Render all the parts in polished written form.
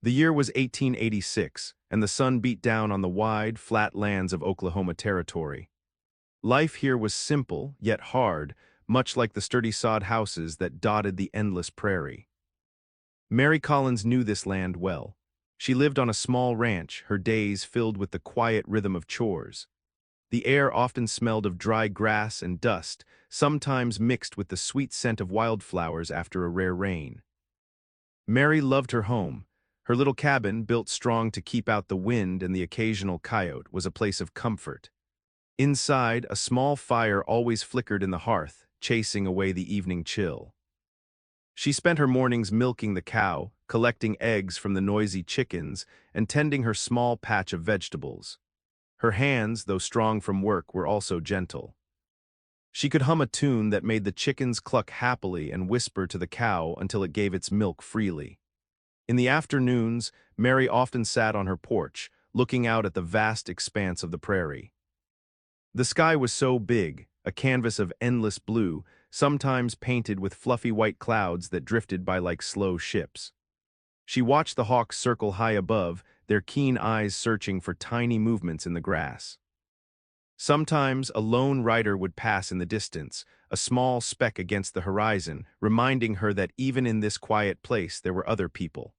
The year was 1886, and the sun beat down on the wide, flat lands of Oklahoma Territory. Life here was simple, yet hard, much like the sturdy sod houses that dotted the endless prairie. Mary Collins knew this land well. She lived on a small ranch, her days filled with the quiet rhythm of chores. The air often smelled of dry grass and dust, sometimes mixed with the sweet scent of wildflowers after a rare rain. Mary loved her home. Her little cabin, built strong to keep out the wind and the occasional coyote, was a place of comfort. Inside, a small fire always flickered in the hearth, chasing away the evening chill. She spent her mornings milking the cow, collecting eggs from the noisy chickens, and tending her small patch of vegetables. Her hands, though strong from work, were also gentle. She could hum a tune that made the chickens cluck happily and whisper to the cow until it gave its milk freely. In the afternoons, Mary often sat on her porch, looking out at the vast expanse of the prairie. The sky was so big, a canvas of endless blue, sometimes painted with fluffy white clouds that drifted by like slow ships. She watched the hawks circle high above, their keen eyes searching for tiny movements in the grass. Sometimes a lone rider would pass in the distance, a small speck against the horizon, reminding her that even in this quiet place there were other people.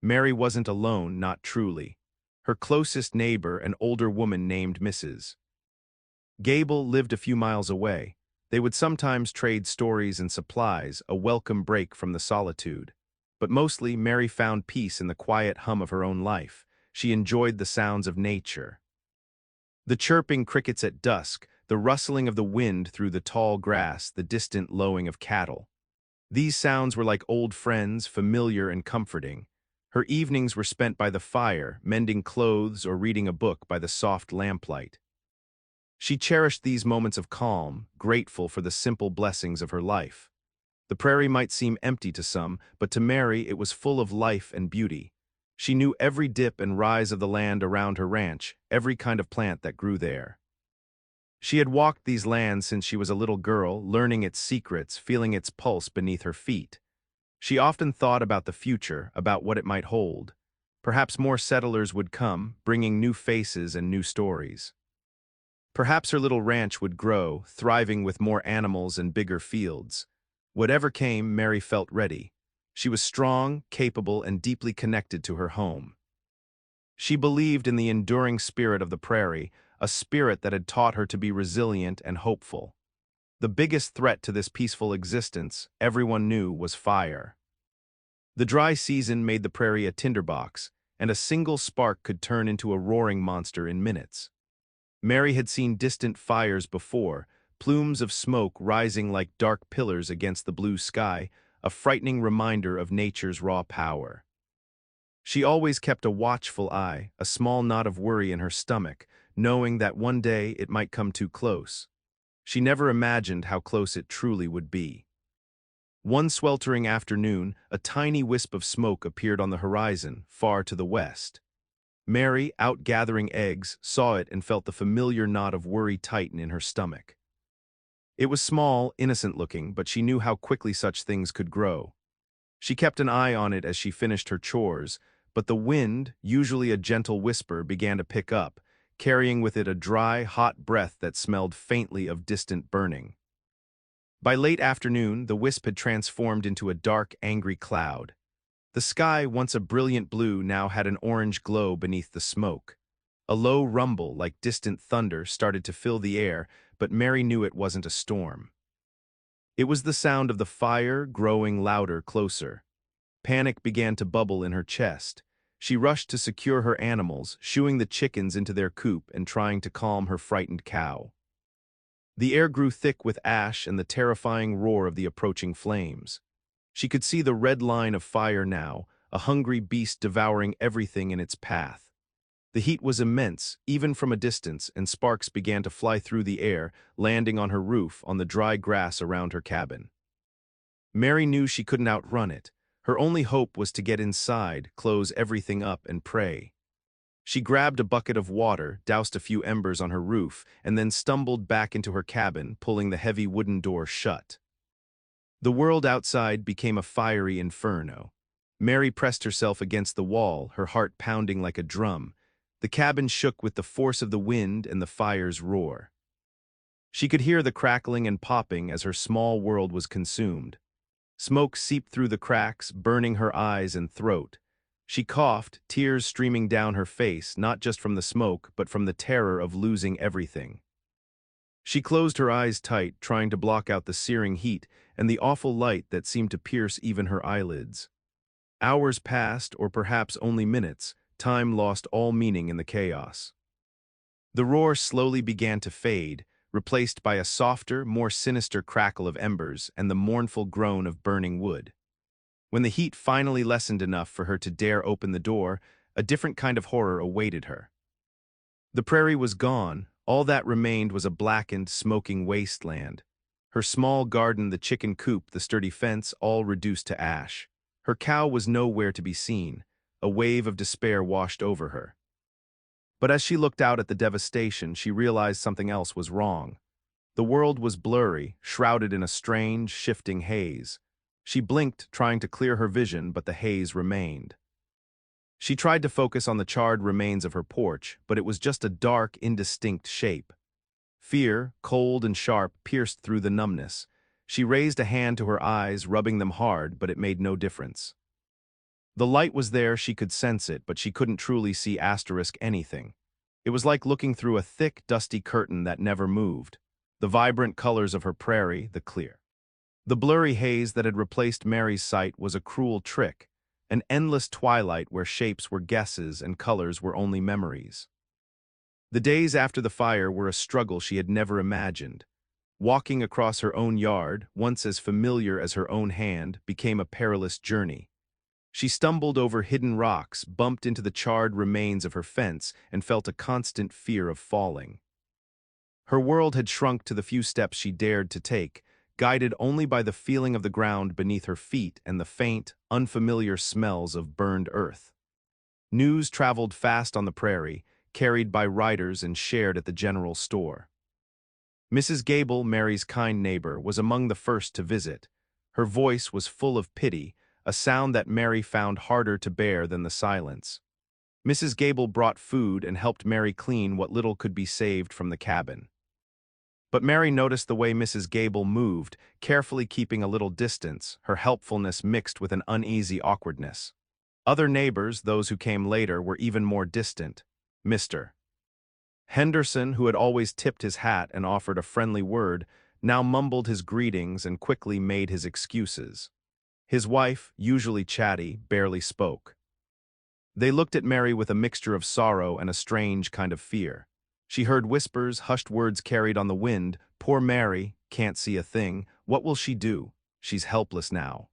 Mary wasn't alone, not truly. Her closest neighbor, an older woman named Mrs. Gable, lived a few miles away. They would sometimes trade stories and supplies, a welcome break from the solitude. But mostly, Mary found peace in the quiet hum of her own life. She enjoyed the sounds of nature. The chirping crickets at dusk, the rustling of the wind through the tall grass, the distant lowing of cattle. These sounds were like old friends, familiar and comforting. Her evenings were spent by the fire, mending clothes or reading a book by the soft lamplight. She cherished these moments of calm, grateful for the simple blessings of her life. The prairie might seem empty to some, but to Mary it was full of life and beauty. She knew every dip and rise of the land around her ranch, every kind of plant that grew there. She had walked these lands since she was a little girl, learning its secrets, feeling its pulse beneath her feet. She often thought about the future, about what it might hold. Perhaps more settlers would come, bringing new faces and new stories. Perhaps her little ranch would grow, thriving with more animals and bigger fields. Whatever came, Mary felt ready. She was strong, capable, and deeply connected to her home. She believed in the enduring spirit of the prairie, a spirit that had taught her to be resilient and hopeful. The biggest threat to this peaceful existence, everyone knew, was fire. The dry season made the prairie a tinderbox, and a single spark could turn into a roaring monster in minutes. Mary had seen distant fires before, plumes of smoke rising like dark pillars against the blue sky, a frightening reminder of nature's raw power. She always kept a watchful eye, a small knot of worry in her stomach, knowing that one day it might come too close. She never imagined how close it truly would be. One sweltering afternoon, a tiny wisp of smoke appeared on the horizon, far to the west. Mary, out gathering eggs, saw it and felt the familiar knot of worry tighten in her stomach. It was small, innocent-looking, but she knew how quickly such things could grow. She kept an eye on it as she finished her chores, but the wind, usually a gentle whisper, began to pick up, carrying with it a dry, hot breath that smelled faintly of distant burning. By late afternoon, the wisp had transformed into a dark, angry cloud. The sky, once a brilliant blue, now had an orange glow beneath the smoke. A low rumble, like distant thunder, started to fill the air, but Mary knew it wasn't a storm. It was the sound of the fire, growing louder, closer. Panic began to bubble in her chest. She rushed to secure her animals, shooing the chickens into their coop and trying to calm her frightened cow. The air grew thick with ash and the terrifying roar of the approaching flames. She could see the red line of fire now, a hungry beast devouring everything in its path. The heat was immense, even from a distance, and sparks began to fly through the air, landing on her roof, on the dry grass around her cabin. Mary knew she couldn't outrun it. Her only hope was to get inside, close everything up, and pray. She grabbed a bucket of water, doused a few embers on her roof, and then stumbled back into her cabin, pulling the heavy wooden door shut. The world outside became a fiery inferno. Mary pressed herself against the wall, her heart pounding like a drum. The cabin shook with the force of the wind and the fire's roar. She could hear the crackling and popping as her small world was consumed. Smoke seeped through the cracks, burning her eyes and throat. She coughed, tears streaming down her face, not just from the smoke, but from the terror of losing everything. She closed her eyes tight, trying to block out the searing heat and the awful light that seemed to pierce even her eyelids. Hours passed, or perhaps only minutes. Time lost all meaning in the chaos. The roar slowly began to fade, replaced by a softer, more sinister crackle of embers and the mournful groan of burning wood. When the heat finally lessened enough for her to dare open the door, a different kind of horror awaited her. The prairie was gone. All that remained was a blackened, smoking wasteland. Her small garden, the chicken coop, the sturdy fence, all reduced to ash. Her cow was nowhere to be seen. A wave of despair washed over her. But as she looked out at the devastation, she realized something else was wrong. The world was blurry, shrouded in a strange, shifting haze. She blinked, trying to clear her vision, but the haze remained. She tried to focus on the charred remains of her porch, but it was just a dark, indistinct shape. Fear, cold and sharp, pierced through the numbness. She raised a hand to her eyes, rubbing them hard, but it made no difference. The light was there, she could sense it, but she couldn't truly see anything. It was like looking through a thick, dusty curtain that never moved. The vibrant colors of her prairie, the clear. The blurry haze that had replaced Mary's sight was a cruel trick, an endless twilight where shapes were guesses and colors were only memories. The days after the fire were a struggle she had never imagined. Walking across her own yard, once as familiar as her own hand, became a perilous journey. She stumbled over hidden rocks, bumped into the charred remains of her fence, and felt a constant fear of falling. Her world had shrunk to the few steps she dared to take, guided only by the feeling of the ground beneath her feet and the faint, unfamiliar smells of burned earth. News traveled fast on the prairie, carried by riders and shared at the general store. Mrs. Gable, Mary's kind neighbor, was among the first to visit. Her voice was full of pity, a sound that Mary found harder to bear than the silence. Mrs. Gable brought food and helped Mary clean what little could be saved from the cabin. But Mary noticed the way Mrs. Gable moved, carefully keeping a little distance, her helpfulness mixed with an uneasy awkwardness. Other neighbors, those who came later, were even more distant. Mr. Henderson, who had always tipped his hat and offered a friendly word, now mumbled his greetings and quickly made his excuses. His wife, usually chatty, barely spoke. They looked at Mary with a mixture of sorrow and a strange kind of fear. She heard whispers, hushed words carried on the wind. Poor Mary, can't see a thing. What will she do? She's helpless now.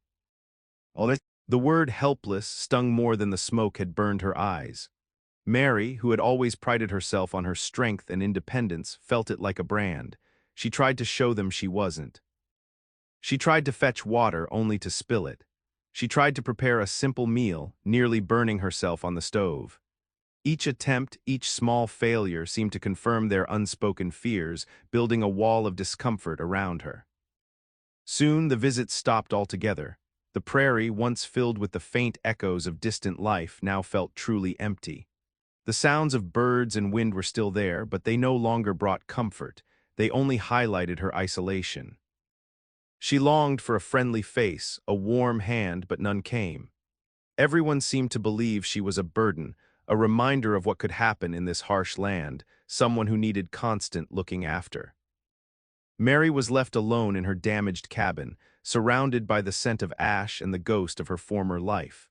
The word helpless stung more than the smoke had burned her eyes. Mary, who had always prided herself on her strength and independence, felt it like a brand. She tried to show them she wasn't. She tried to fetch water only to spill it. She tried to prepare a simple meal, nearly burning herself on the stove. Each attempt, each small failure seemed to confirm their unspoken fears, building a wall of discomfort around her. Soon the visits stopped altogether. The prairie, once filled with the faint echoes of distant life, now felt truly empty. The sounds of birds and wind were still there, but they no longer brought comfort. They only highlighted her isolation. She longed for a friendly face, a warm hand, but none came. Everyone seemed to believe she was a burden, a reminder of what could happen in this harsh land, someone who needed constant looking after. Mary was left alone in her damaged cabin, surrounded by the scent of ash and the ghost of her former life.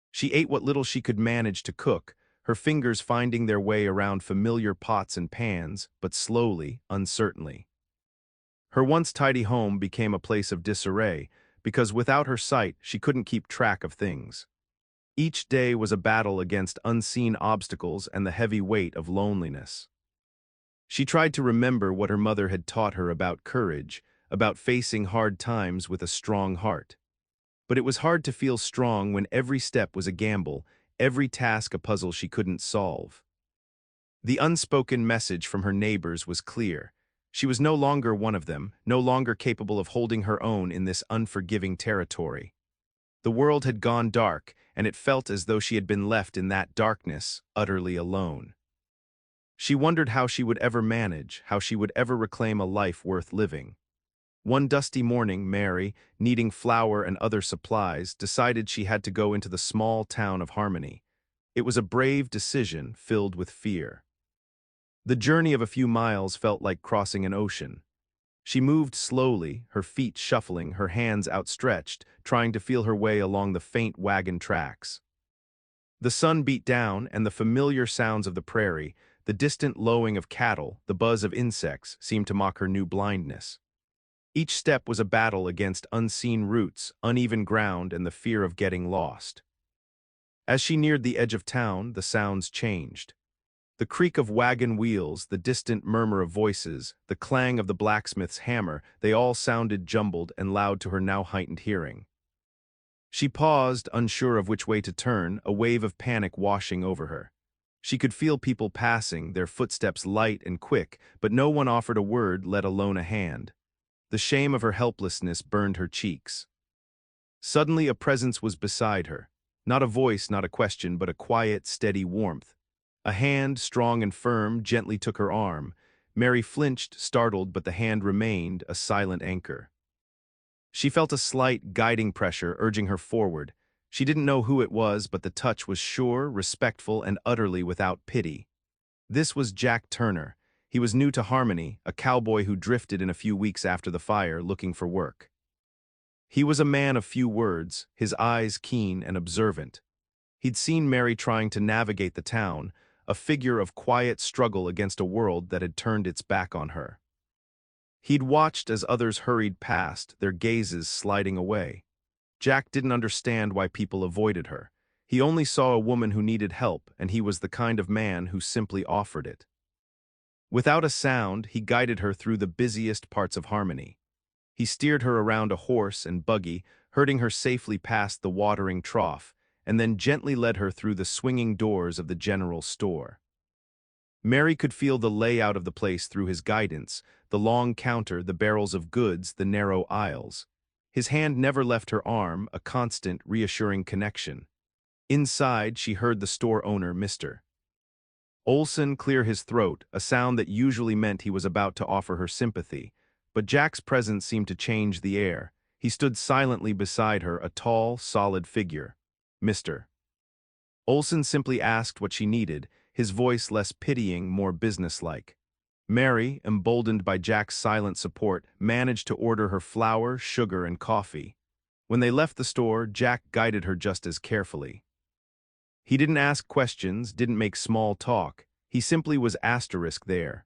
She ate what little she could manage to cook, her fingers finding their way around familiar pots and pans, but slowly, uncertainly. Her once tidy home became a place of disarray, because without her sight, she couldn't keep track of things. Each day was a battle against unseen obstacles and the heavy weight of loneliness. She tried to remember what her mother had taught her about courage, about facing hard times with a strong heart. But it was hard to feel strong when every step was a gamble, every task a puzzle she couldn't solve. The unspoken message from her neighbors was clear. She was no longer one of them, no longer capable of holding her own in this unforgiving territory. The world had gone dark, and it felt as though she had been left in that darkness, utterly alone. She wondered how she would ever manage, how she would ever reclaim a life worth living. One dusty morning, Mary, needing flour and other supplies, decided she had to go into the small town of Harmony. It was a brave decision filled with fear. The journey of a few miles felt like crossing an ocean. She moved slowly, her feet shuffling, her hands outstretched, trying to feel her way along the faint wagon tracks. The sun beat down, and the familiar sounds of the prairie, the distant lowing of cattle, the buzz of insects, seemed to mock her new blindness. Each step was a battle against unseen roots, uneven ground, and the fear of getting lost. As she neared the edge of town, the sounds changed. The creak of wagon wheels, the distant murmur of voices, the clang of the blacksmith's hammer, they all sounded jumbled and loud to her now heightened hearing. She paused, unsure of which way to turn, a wave of panic washing over her. She could feel people passing, their footsteps light and quick, but no one offered a word, let alone a hand. The shame of her helplessness burned her cheeks. Suddenly a presence was beside her. Not a voice, not a question, but a quiet, steady warmth. A hand, strong and firm, gently took her arm. Mary flinched, startled, but the hand remained, a silent anchor. She felt a slight, guiding pressure urging her forward. She didn't know who it was, but the touch was sure, respectful, and utterly without pity. This was Jack Turner. He was new to Harmony, a cowboy who drifted in a few weeks after the fire, looking for work. He was a man of few words, his eyes keen and observant. He'd seen Mary trying to navigate the town, a figure of quiet struggle against a world that had turned its back on her. He'd watched as others hurried past, their gazes sliding away. Jack didn't understand why people avoided her. He only saw a woman who needed help, and he was the kind of man who simply offered it. Without a sound, he guided her through the busiest parts of Harmony. He steered her around a horse and buggy, herding her safely past the watering trough, and then gently led her through the swinging doors of the general store. Mary could feel the layout of the place through his guidance, the long counter, the barrels of goods, the narrow aisles. His hand never left her arm, a constant, reassuring connection. Inside, she heard the store owner, Mr. Olson, clear his throat, a sound that usually meant he was about to offer her sympathy. But Jack's presence seemed to change the air. He stood silently beside her, a tall, solid figure. Mr. Olson simply asked what she needed, his voice less pitying, more businesslike. Mary, emboldened by Jack's silent support, managed to order her flour, sugar, and coffee. When they left the store, Jack guided her just as carefully. He didn't ask questions, didn't make small talk. He simply was asterisk there.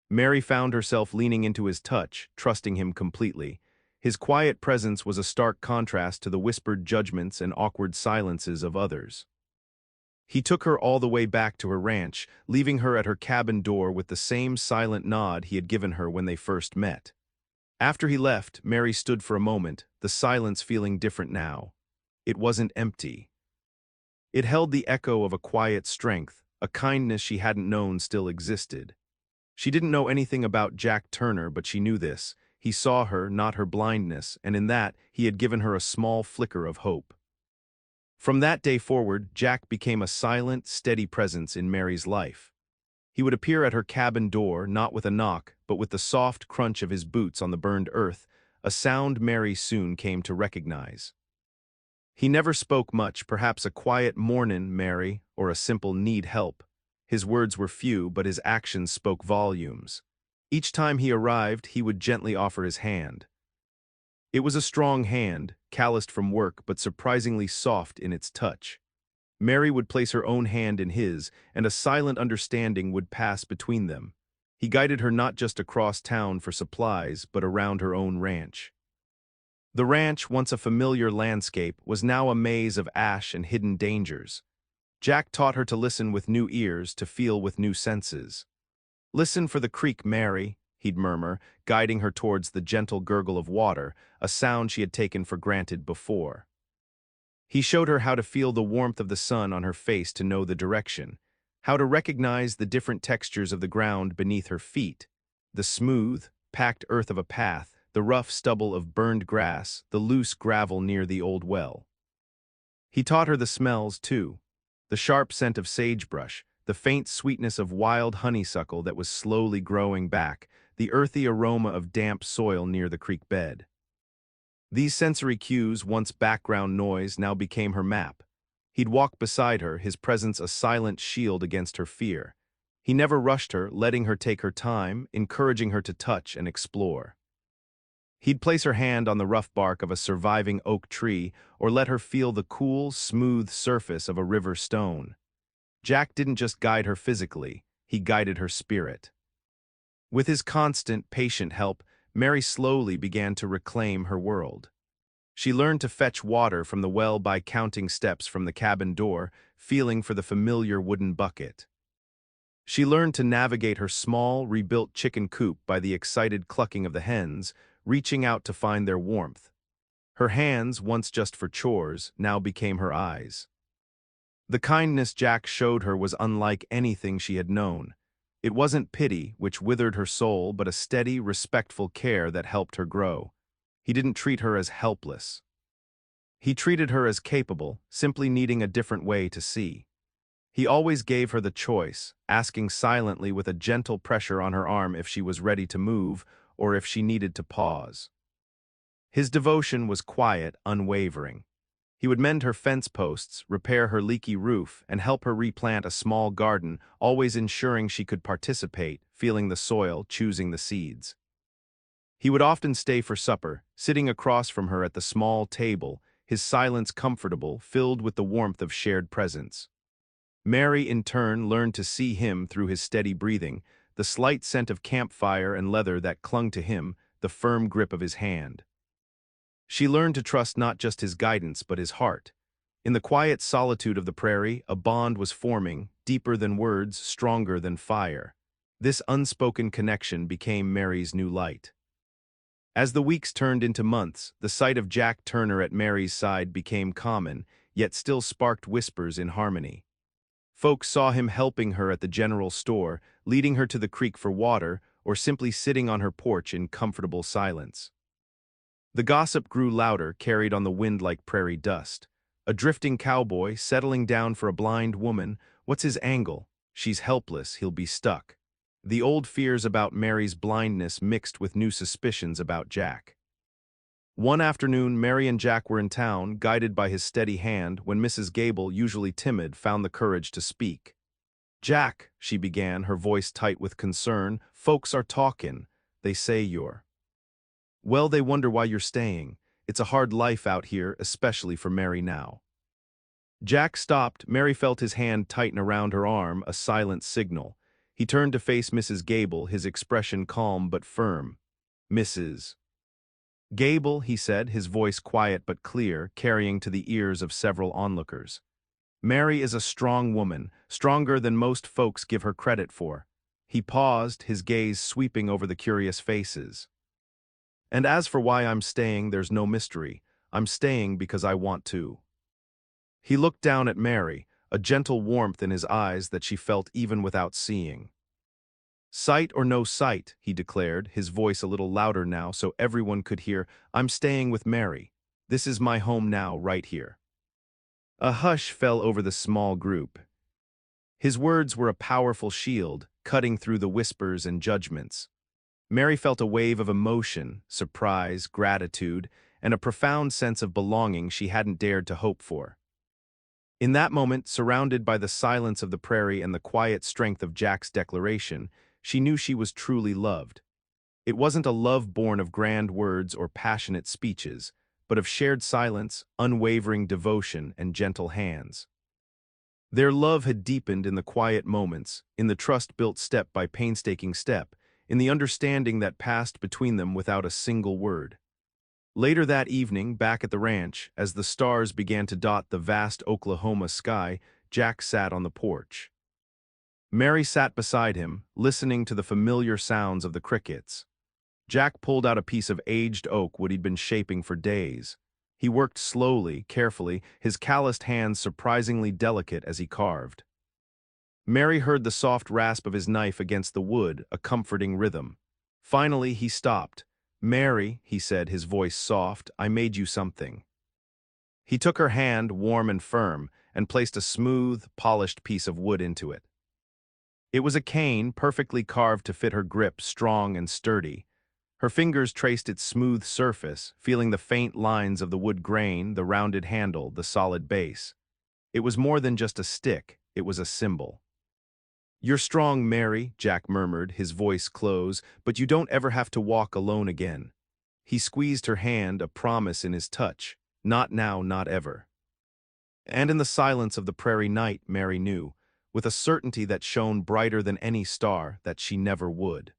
Mary found herself leaning into his touch, trusting him completely. His quiet presence was a stark contrast to the whispered judgments and awkward silences of others. He took her all the way back to her ranch, leaving her at her cabin door with the same silent nod he had given her when they first met. After he left, Mary stood for a moment, the silence feeling different now. It wasn't empty. It held the echo of a quiet strength, a kindness she hadn't known still existed. She didn't know anything about Jack Turner, but she knew this. He saw her, not her blindness, and in that, he had given her a small flicker of hope. From that day forward, Jack became a silent, steady presence in Mary's life. He would appear at her cabin door, not with a knock, but with the soft crunch of his boots on the burned earth, a sound Mary soon came to recognize. He never spoke much, perhaps a quiet "mornin', Mary," or a simple "need help." His words were few, but his actions spoke volumes. Each time he arrived, he would gently offer his hand. It was a strong hand, calloused from work, but surprisingly soft in its touch. Mary would place her own hand in his, and a silent understanding would pass between them. He guided her not just across town for supplies, but around her own ranch. The ranch, once a familiar landscape, was now a maze of ash and hidden dangers. Jack taught her to listen with new ears, to feel with new senses. "Listen for the creek, Mary," he'd murmur, guiding her towards the gentle gurgle of water, a sound she had taken for granted before. He showed her how to feel the warmth of the sun on her face to know the direction, how to recognize the different textures of the ground beneath her feet, the smooth, packed earth of a path, the rough stubble of burned grass, the loose gravel near the old well. He taught her the smells, too. The sharp scent of sagebrush, the faint sweetness of wild honeysuckle that was slowly growing back, the earthy aroma of damp soil near the creek bed. These sensory cues, once background noise, now became her map. He'd walk beside her, his presence a silent shield against her fear. He never rushed her, letting her take her time, encouraging her to touch and explore. He'd place her hand on the rough bark of a surviving oak tree or let her feel the cool, smooth surface of a river stone. Jack didn't just guide her physically, he guided her spirit. With his constant, patient help, Mary slowly began to reclaim her world. She learned to fetch water from the well by counting steps from the cabin door, feeling for the familiar wooden bucket. She learned to navigate her small, rebuilt chicken coop by the excited clucking of the hens, reaching out to find their warmth. Her hands, once just for chores, now became her eyes. The kindness Jack showed her was unlike anything she had known. It wasn't pity, which withered her soul, but a steady, respectful care that helped her grow. He didn't treat her as helpless. He treated her as capable, simply needing a different way to see. He always gave her the choice, asking silently with a gentle pressure on her arm if she was ready to move or if she needed to pause. His devotion was quiet, unwavering. He would mend her fence posts, repair her leaky roof, and help her replant a small garden, always ensuring she could participate, feeling the soil, choosing the seeds. He would often stay for supper, sitting across from her at the small table, his silence comfortable, filled with the warmth of shared presence. Mary, in turn, learned to see him through his steady breathing, the slight scent of campfire and leather that clung to him, the firm grip of his hand. She learned to trust not just his guidance but his heart. In the quiet solitude of the prairie, a bond was forming, deeper than words, stronger than fire. This unspoken connection became Mary's new light. As the weeks turned into months, the sight of Jack Turner at Mary's side became common, yet still sparked whispers in harmony. Folks saw him helping her at the general store, leading her to the creek for water, or simply sitting on her porch in comfortable silence. The gossip grew louder, carried on the wind like prairie dust. A drifting cowboy, settling down for a blind woman. What's his angle? She's helpless, he'll be stuck. The old fears about Mary's blindness mixed with new suspicions about Jack. One afternoon, Mary and Jack were in town, guided by his steady hand, when Mrs. Gable, usually timid, found the courage to speak. "Jack," she began, her voice tight with concern, "folks are talkin'. They say you're. Well, they wonder why you're staying. It's a hard life out here, especially for Mary now." Jack stopped. Mary felt his hand tighten around her arm, a silent signal. He turned to face Mrs. Gable, his expression calm but firm. "Mrs. Gable," he said, his voice quiet but clear, carrying to the ears of several onlookers. "Mary is a strong woman, stronger than most folks give her credit for." He paused, his gaze sweeping over the curious faces. "And as for why I'm staying, there's no mystery. I'm staying because I want to." He looked down at Mary, a gentle warmth in his eyes that she felt even without seeing. "Sight or no sight," he declared, his voice a little louder now so everyone could hear, "I'm staying with Mary. This is my home now, right here." A hush fell over the small group. His words were a powerful shield, cutting through the whispers and judgments. Mary felt a wave of emotion, surprise, gratitude, and a profound sense of belonging she hadn't dared to hope for. In that moment, surrounded by the silence of the prairie and the quiet strength of Jack's declaration, she knew she was truly loved. It wasn't a love born of grand words or passionate speeches, but of shared silence, unwavering devotion, and gentle hands. Their love had deepened in the quiet moments, in the trust built step by painstaking step, in the understanding that passed between them without a single word. Later that evening, back at the ranch, as the stars began to dot the vast Oklahoma sky, Jack sat on the porch. Mary sat beside him, listening to the familiar sounds of the crickets. Jack pulled out a piece of aged oak wood he'd been shaping for days. He worked slowly, carefully, his calloused hands surprisingly delicate as he carved. Mary heard the soft rasp of his knife against the wood, a comforting rhythm. Finally, he stopped. "Mary," he said, his voice soft, "I made you something." He took her hand, warm and firm, and placed a smooth, polished piece of wood into it. It was a cane, perfectly carved to fit her grip, strong and sturdy. Her fingers traced its smooth surface, feeling the faint lines of the wood grain, the rounded handle, the solid base. It was more than just a stick, it was a symbol. "You're strong, Mary," Jack murmured, his voice close, "but you don't ever have to walk alone again." He squeezed her hand, a promise in his touch. Not now, not ever. And in the silence of the prairie night, Mary knew, with a certainty that shone brighter than any star, that she never would.